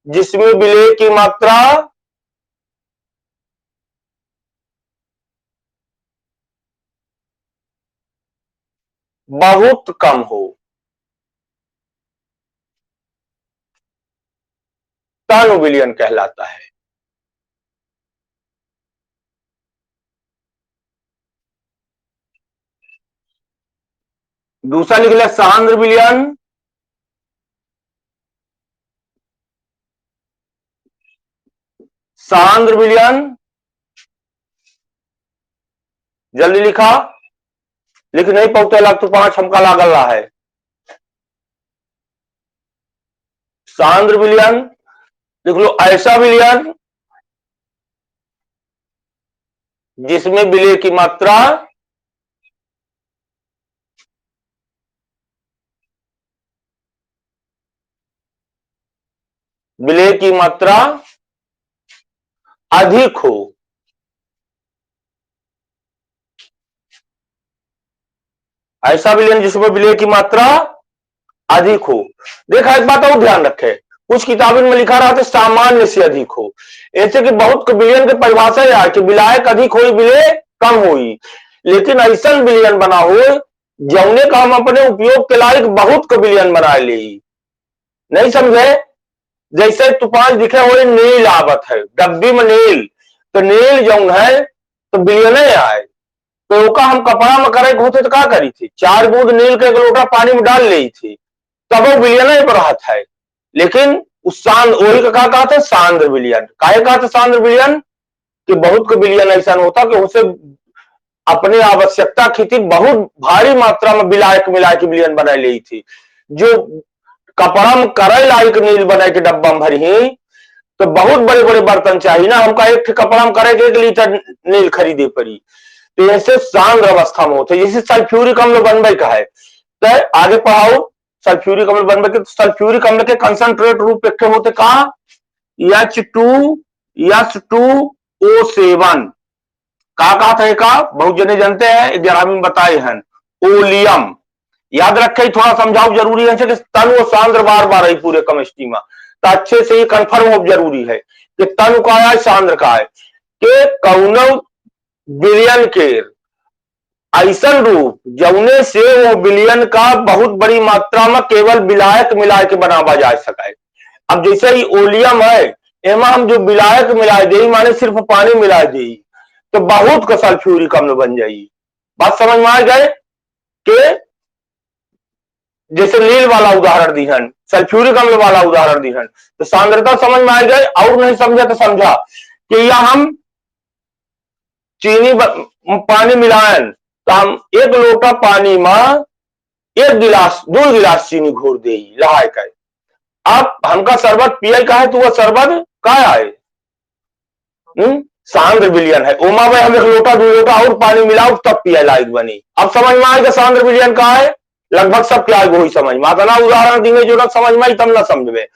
जिसमें विलय की मात्रा बहुत कम हो, तनु विलयन कहलाता है। दूसरा लिख लिया सांद्र विलयन। सांद्र विलयन जल्दी लिखा, लिख नहीं पाते लग तो 5 हमका लागल रहा है। सांद्र विलयन लिख लो, ऐसा विलयन जिसमें विलय की मात्रा विलय की मात्रा अधिक हो। ऐसा विलयन जिसमें विलय की मात्रा अधिक हो। देखा, एक बात और ध्यान रखे, कुछ किताबों में लिखा रहा था सामान्य से अधिक हो, ऐसे कि बहुत विलयन के परिभाषा है कि विलायक अधिक हो, विलय कम हो, लेकिन ऐसा विलयन बना हो जौने का हम अपने उपयोग के लायक बहुत का विलयन बना ले। नहीं समझे? जैसे तूफान दिखे हुए नील आवत है, डब्बी में नील, तो नील जौन है तो विलयन आए, तो ओका हम कपड़ा में करे होते तो क्या करी थी, 4 बूंद नील के एक लोटा पानी में डाल ली थी, तब वो विलयन पर रहा था। लेकिन उस वही का कहा था सांद्र विलयन। काहे कहा था सांद्र विलयन? कि बहुत का विलयन ऐसा होता कि उसे अपने आवश्यकता की थी, बहुत भारी मात्रा में विलायक मिला के विलयन बना ली थी, जो कपड़ा में करे लायक नील बना के डब्बा में भरी, तो बहुत बड़े बड़े बर्तन चाहिए ना, हमका एक कपड़ा में करे 1 लीटर नील खरीदे पड़ी, तो ऐसे सांद्र अवस्था में होते। जैसे सल्फ्यूरिक अम्ल बनबे का है, तो आगे पढ़ाओ। सल्फ्यूरिक अम्ल बनबे के, सल्फ्यूरिक अम्ल के कंसंट्रेट रूप एक होते का H2SO7 का था का बहुत जने जानते हैं, 11वीं में बताए हैं ओलियम। याद रखे, थोड़ा समझाओ जरूरी है कि तनु और सांद्र बार बार है पूरे केमिस्ट्री में, तो अच्छे से ये कंफर्म हो जरूरी है कि तनु का है सांद्र का है, कि कौनो विलयन के ऐसा रूप जौने से वो विलयन का बहुत बड़ी मात्रा में केवल विलायक मिला के बनावा जा सके। अब जैसे ही ओलियम है, एमा हम जो विलायक मिला दे माने सिर्फ पानी मिला दे, तो बहुत का सल्फ्यूरिक अम्ल बन जाएगी। बात समझ में आ गए? कि जैसे नील वाला उदाहरण दी हन, सल्फ्यूरिक अम्ल वाला उदाहरण दी हन, तो सांद्रता समझ में आ गए। और नहीं समझा तो समझा कि यह हम चीनी पानी मिलायन, तो हम 1 लोटा पानी में 1 गिलास 2 गिलास चीनी घोर दे रहा है। अब हमका शरबत पिया का है, तो वह शरबत का है सांद्र विलयन है। ओमा में हम 1 लोटा 2 लोटा और पानी मिलाओ तब पिया लायक बनी। अब समझ में आएगा सांद्र विलयन का है, लगभग सब क्या वही समझ में आता ना। उदाहरण देंगे जो ना समझ में आई तब ना समझ में।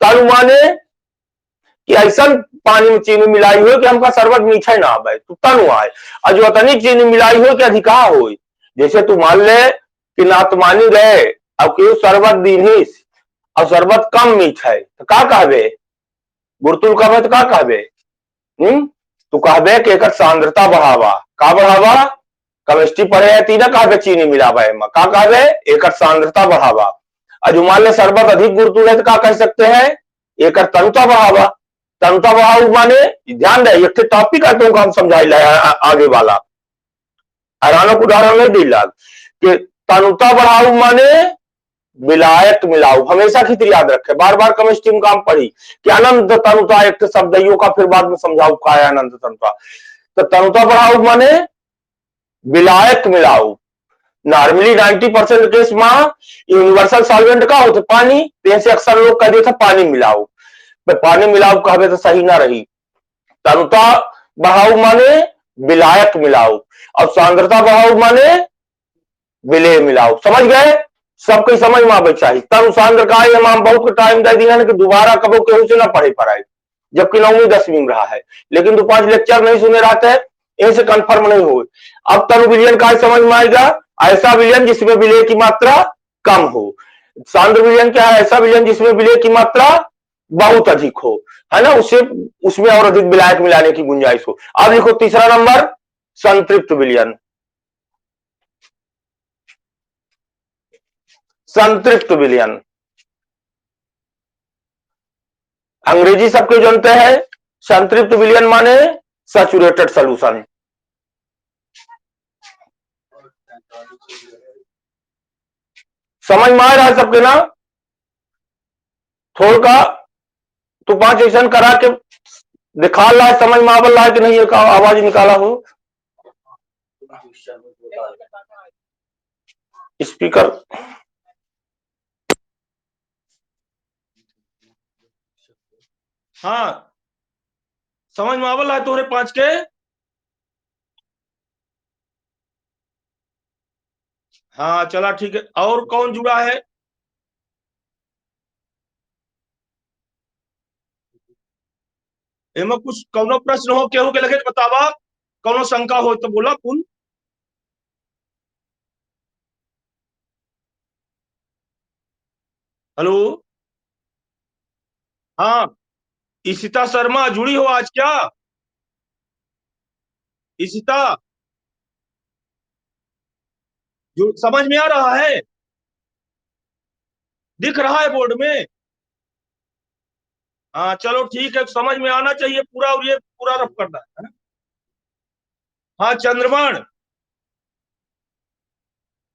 तालु माने कि ऐसा पानी में चीनी मिलाई हो कि हमका शरबत मीठा ना आए, तो तनु आए, और जो अतनी चीनी मिलाई हो कि अधिकार हो। जैसे तू मान ले कि नातमानी गए, अब क्यों शरबत दीनिस और शरबत कम मीठा है, तो का कहबे? गुरतुल कहबे तो का कहबे? तो कहबे कि एकर सांद्रता बढ़ावा, का बढ़ावा, केमिस्ट्री पढ़े थी ना, कहबे चीनी मिलावा एमा, का कहबे एकर सांद्रता बढ़ावा। और जो मान ले शरबत अधिक गुरुत्व है तो का कह सकते हैं, एकर तनुता बढ़ावा। तनुता बढ़ाव माने ध्यान रहे, एक टॉपिक आते हम समझाई आगे वाला हैरानक उदाहरण नहीं दिला कि तनुता बढ़ाऊ माने विलायक मिलाऊ, हमेशा की याद रखे, बार बार केमिस्ट्री में काम पढ़ी कि अनंत तनुता एक शब्द का, फिर बाद में समझाऊ का है अनंत तनुता। तो तनुता बढ़ाऊ माने विलायक मिलाऊ। नॉर्मली 90% केस में यूनिवर्सल सॉल्वेंट का होते पानी, से अक्सर लोग कह देते पानी मिलाऊ, पानी मिलाऊ कहबे तो सही ना रही। तनुता बढ़ाऊ माने विलायक मिलाऊ और सांद्रता बढ़ाऊ माने विलेय मिलाऊ। समझ गए, सबके समझ में आवे चाहिए। तनु सांद्र का हम बहुत टाइम दे दिया कि दोबारा कबो केहू से ना पढ़े पढ़ाई, जबकि 9वीं 10वीं में रहा है, लेकिन तो 5 लेक्चर नहीं सुने रहते हैं, इनसे कंफर्म नहीं हुए। अब तनु विलयन का समझ में आएगा, ऐसा विलयन जिसमें विलेय की मात्रा कम हो। सांद्र विलयन क्या है, ऐसा विलयन जिसमें विलेय की मात्रा बहुत अधिक हो, है ना, उससे उसमें और अधिक विलायक मिलाने की गुंजाइश हो। अब देखो तीसरा नंबर संतृप्त विलयन। संतृप्त विलयन अंग्रेजी सबके जानते हैं। संतृप्त विलयन माने सैचुरेटेड सॉल्यूशन। समझ में आ रहा है सबके ना, थोड़ा का तो 5 एक्शन करा के दिखा रहा है, समझ में आ रहा है कि नहीं, एक आवाज निकाला हो स्पीकर। हाँ समझ में आवल है तोरे 5 के। हाँ चला ठीक है, और कौन जुड़ा है? एमा कुछ कौनो प्रश्न हो केहू के लगे तो बतावा, कौनो शंका हो तो बोला कुल। हेलो, हाँ इशिता शर्मा जुड़ी हो आज क्या? इशिता समझ में आ रहा है, दिख रहा है बोर्ड में? हाँ चलो ठीक है, समझ में आना चाहिए पूरा, और ये पूरा रफ करना है ना। हाँ चंद्रमण,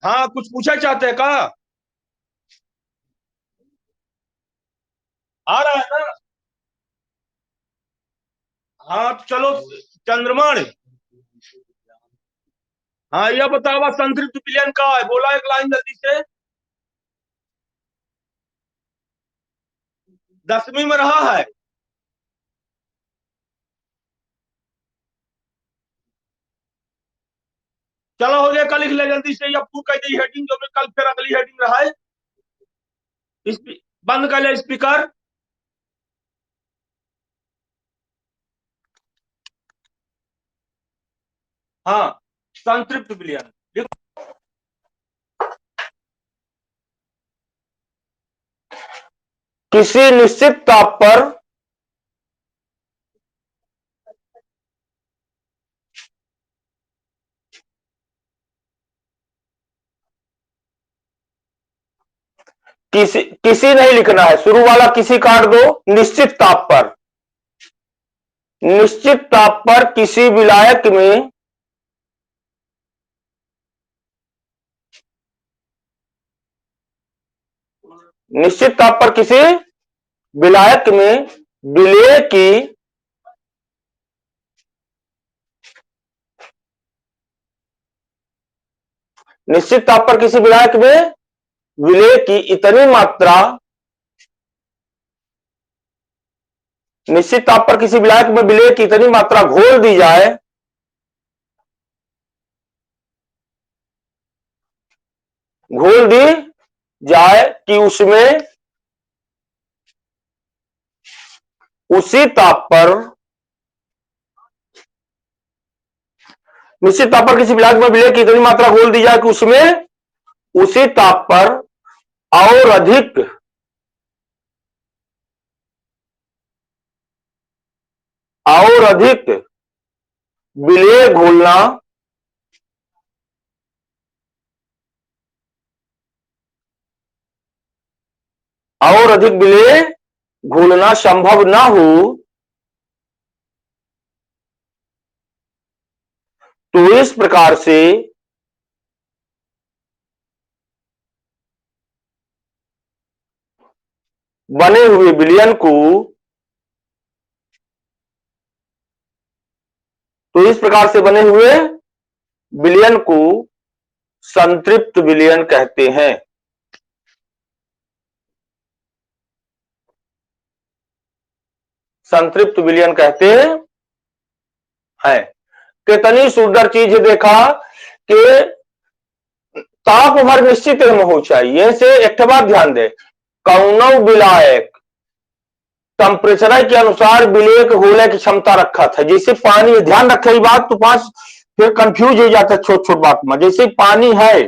हाँ कुछ पूछा चाहते हैं का? आ रहा है ना? हाँ तो चलो चंद्रमण, हाँ यह बतावा संतृप्त विलयन का है, बोला एक लाइन जल्दी से। 10वीं में रहा है। चलो हो गया, कल लिख ले जल्दी से, या तू कह दी हेडिंग जो भी, कल फिर अगली हेडिंग रहा है। बंद कर ले स्पीकर। हाँ संतृप्त विलयन किसी निश्चित ताप पर किसी नहीं लिखना है, शुरू वाला किसी काट दो। निश्चित ताप पर, निश्चित ताप पर किसी विलायक में निश्चित ताप पर किसी विलायक में विलेय की निश्चित ताप पर किसी विलायक में विलेय की इतनी मात्रा निश्चित ताप पर किसी विलायक में विलेय की इतनी मात्रा घोल दी जाए घोल दी जाए कि उसमें उसी ताप पर निश्चित ताप पर किसी विलायक में विलेय की इतनी मात्रा घोल दी जाए कि उसमें उसी ताप पर और अधिक और अधिक विलेय घोलना और अधिक विलेय घोलना संभव ना हो तो इस प्रकार से बने हुए विलयन को बने हुए विलयन को संतृप्त विलयन कहते हैं। संतृप्त विलयन कहते हैं। कितनी सुंदर चीज देखा कि ताप भर निश्चित हो चाहिए से एक बात ध्यान दे, कौनो विलायक टेम्परेचर के अनुसार विलेय के होने की क्षमता रखा था। जैसे पानी, ध्यान रखे ये बात, तो पांच फिर कंफ्यूज हो जाता है छोट छोट बात में। जैसे पानी है,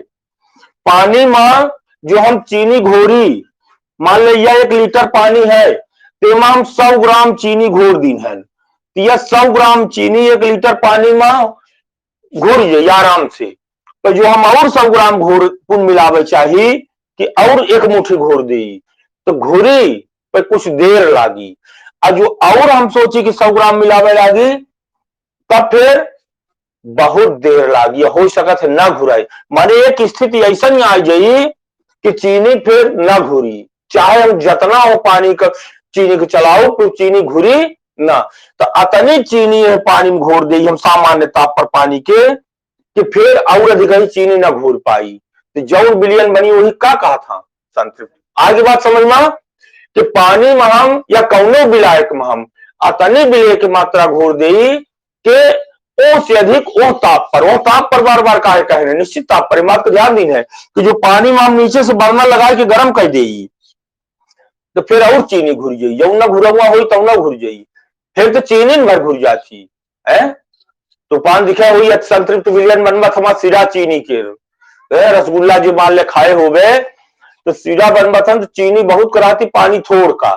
पानी में जो हम चीनी घोरी, मान लीजिए 1 लीटर पानी है तो हम 100 ग्राम चीनी घोर दी है, तो यह 100 ग्राम चीनी 1 लीटर पानी में घोर जाए आराम से। तो जो हम और 100 ग्राम घोर कुल मिलावे चाहिए कि और 1 मुट्ठी घोर दी, तो घोरी पे कुछ देर लागी। और जो और हम सोची कि 100 ग्राम मिलावे लागी, तब फिर बहुत देर लागी, हो सकत है ना घुराई। माने एक स्थिति ऐसा नहीं आ जाई कि चीनी फिर ना घुरी, चाहे हम जितना हो पानी का चीनी को चलाओ तो चीनी घुरी ना। तो अतनी चीनी है पानी में घोर दी हम सामान्य ताप पर पानी के, कि फिर और अधिक ही चीनी ना घोर पाई। तो जो विलयन बनी वही का कहा था, संतृप्त। आगे बात समझ में कि पानी में हम या कौनो विलायक में हम अतनी विलय की मात्रा घोर दी कि ओ से अधिक वो ताप पर बार बार कह रहे निश्चित ताप पर। बात को ध्यान दी है कि जो पानी में हम नीचे से बर्नर लगा के गर्म कर दी, तो फिर और चीनी घुर जाई, जब ना घुरा हुआ हो तब ना घुर जाई, फिर तो चीनी भर घुर जाती है। तो पान दिखा हुई संतृप्त विलयन बनबत हमारा सिरा चीनी के रसगुल्ला जो मान ले खाए हो गए, तो सिरा बनबत तो चीनी बहुत कराती, पानी थोड़ का।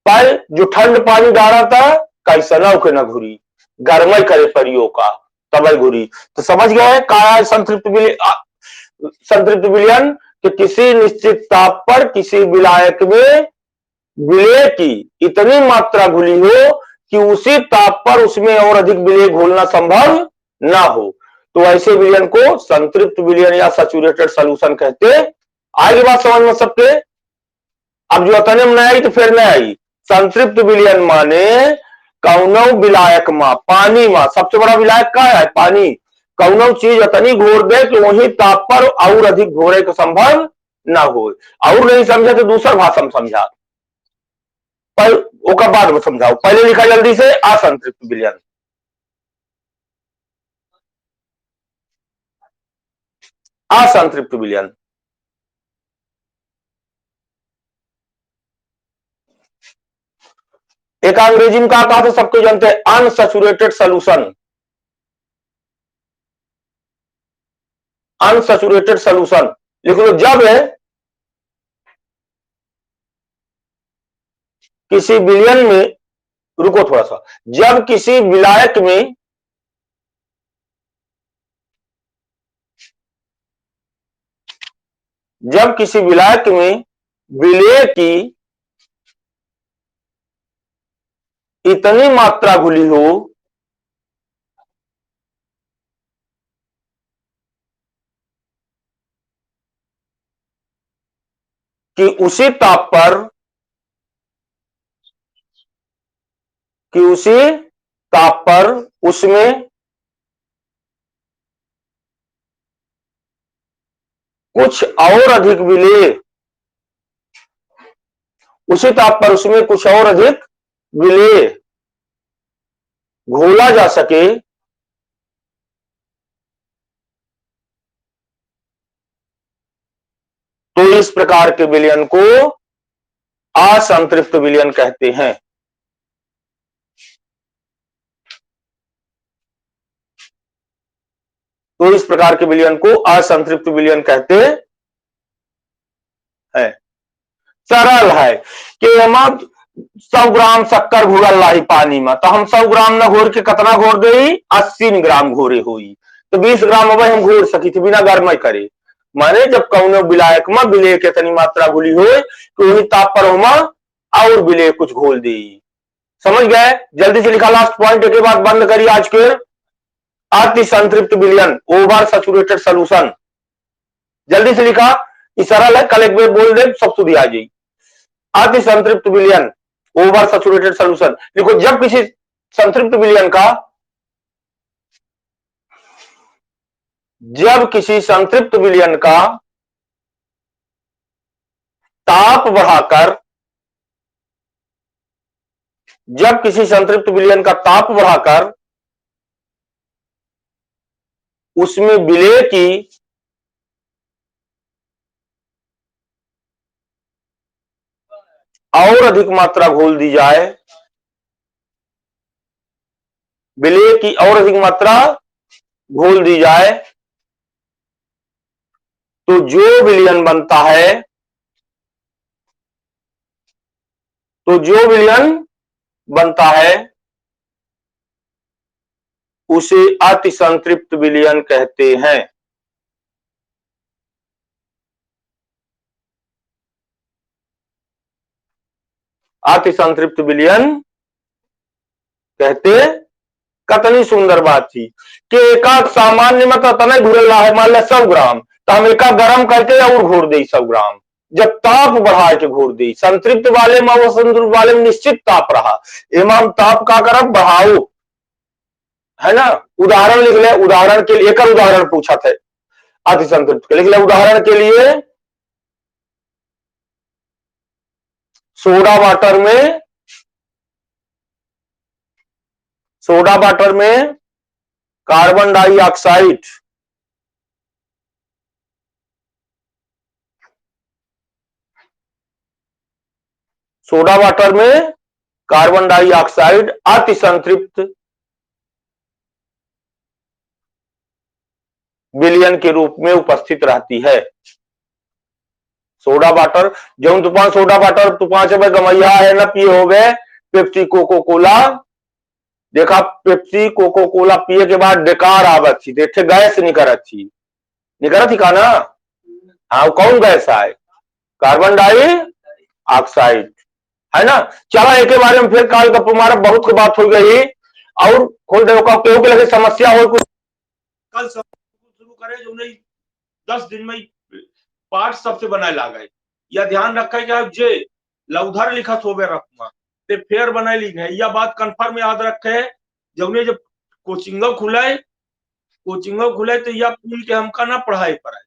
पर जो ठंड पानी डाला था कैसा ना उके ना घुरी, गर्मई करे परियो का तब घुरी। तो समझ गए का संतृप्त विलयन कि किसी निश्चित ताप पर किसी विलायक में विलेय की इतनी मात्रा घुली हो कि उसी ताप पर उसमें और अधिक विलेय घोलना संभव ना हो, तो ऐसे विलयन को संतृप्त विलयन या सैचुरेटेड सॉल्यूशन कहते। आगे बात समझ में सबके। अब जो अतने में नहीं आई तो फिर नहीं आई। संतृप्त विलयन माने कौनो विलायक में, पानी में सबसे बड़ा विलायक का है पानी, कौनो चीज अतनी घोर दे कि वही ताप पर और अधिक घोरे का संभव ना हो। और नहीं समझा तो दूसरा भाषा में समझा, पर ओका बाद में समझाओ, पहले लिखा जल्दी से असंतृप्त विलयन। असंतृप्त विलयन एक अंग्रेजी में कहा था सबको जानते हैं, अनसैचुरेटेड सॉल्यूशन। अनसैचुरेटेड सॉल्यूशन लिख लो। जब किसी विलयन में, रुको थोड़ा सा, जब किसी विलायक में विलेय की इतनी मात्रा घुली हो कि उसी ताप पर उसमें कुछ और अधिक विलेय, उसी ताप पर उसमें कुछ और अधिक विलेय घोला जा सके, तो इस प्रकार के विलयन को असंतृप्त विलयन कहते हैं। तो इस प्रकार के विलयन को असंतृप्त विलयन कहते हैं। सरल है कि हम 100 ग्राम शक्कर घोरल लाही पानी में, तो हम 100 ग्राम न घोर के कितना घोर गई, 80 ग्राम घोरे हुई, तो 20 ग्राम अब हम घोर सकी थी बिना गर्म करे। माने जब कौनो विलायक में विलेय के इतनी मात्रा घुली हो कि वही ताप पर होमा और विलेय कुछ घोल दी। समझ गए? जल्दी से लिखा लास्ट पॉइंट, एक बात बंद करिए आज के। अति संतृप्त विलयन, ओवर सैचुरेटेड सोल्यूशन। जल्दी से लिखा, ये सरल है, कल एक बार बोल दे सब सुधी आ जाएगी। अति संतृप्त विलयन, ओवर सैचुरेटेड सोल्यूशन। लिखो, जब किसी संतृप्त विलयन का, जब किसी संतृप्त विलयन का ताप बढ़ाकर, जब किसी संतृप्त विलयन का ताप बढ़ाकर उसमें विलेय की और अधिक मात्रा घोल दी जाए, विलेय की और अधिक मात्रा घोल दी जाए, तो जो विलयन बनता है, तो जो विलयन बनता है उसे अति संतृप्त विलयन कहते हैं। अति संतृप्त विलयन कहते। कितनी सुंदर बात थी कि एकाक सामान्य में तो तना घुरल है, मान लिया 100 ग्राम, तो हम एका गरम करके और घोर दे 100 ग्राम, जब ताप बढ़ा के घोर दी। संतृप्त वाले में वो संतृप्त वाले में निश्चित ताप रहा, इमाम ताप का करब बढ़ाओ, है ना। उदाहरण लिख ले, उदाहरण के लिए एक उदाहरण पूछा था अति संतृप्त के, लिख ले उदाहरण के लिए, सोडा वाटर में, सोडा वाटर में कार्बन डाइऑक्साइड, सोडा वाटर में कार्बन डाइऑक्साइड अति संतृप्त विलयन के रूप में उपस्थित रहती है। सोडा वाटर, जो तूफान सोडा वाटर तूफान से गमैया है ना, पिए हो गए पेप्सी कोको कोला। देखा, पेप्सी कोको कोला पिए के बाद बेकार आवत थी, देखे गैस निकलत थी, निकलत थी का ना। हाँ, कौन गैस आए? कार्बन डाइऑक्साइड, है ना। चला, एक के बारे में फिर काल गप मारा, बहुत की बात हो गई और खोल दे केहू के लगे समस्या हो कुछ, कल शुरू करे जो नहीं 10 दिन में पार्ट सबसे बनाए लागे। या ध्यान रखे कि आप जे लौधर लिखत होवे रखमा ते फेर बनाए ली है, या बात कंफर्म याद रखे। जब जब कोचिंगो खुले तो या पुल के हमका ना पढ़ाई पड़े।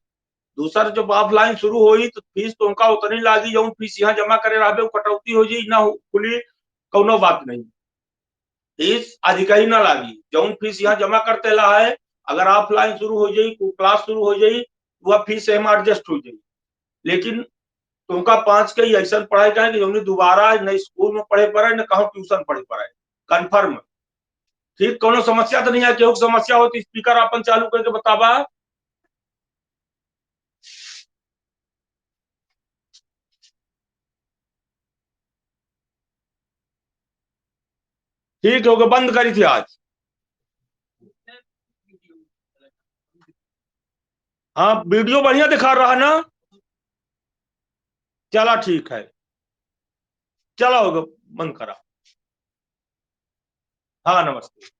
दूसर जब ऑफलाइन शुरू हुई तो फीस तो उनका उतनी लागी, जो फीस यहाँ जमा करे रहे कटौती हो जाई ना खुली, कौनो बात नहीं, फीस अधिक ही ना लागी। जो फीस यहाँ जमा करते ला है, अगर ऑफलाइन शुरू हो जाई, क्लास शुरू हो जाई, वह फीस में एडजस्ट हो जाई। लेकिन तुमका 5 के ऐसा पढ़ाई का है कि हमने दोबारा न स्कूल में पढ़े पड़े न कहूं ट्यूशन पढ़े पड़े, कन्फर्म। ठीक, कोनो समस्या तो नहीं है? केहू समस्या हो तो स्पीकर अपन चालू करके बतावा। ठीक हो गया, बंद करी थी आज। हाँ, वीडियो बढ़िया दिखा रहा ना। चला ठीक है, चला होगा, बंद करा। हाँ, नमस्ते।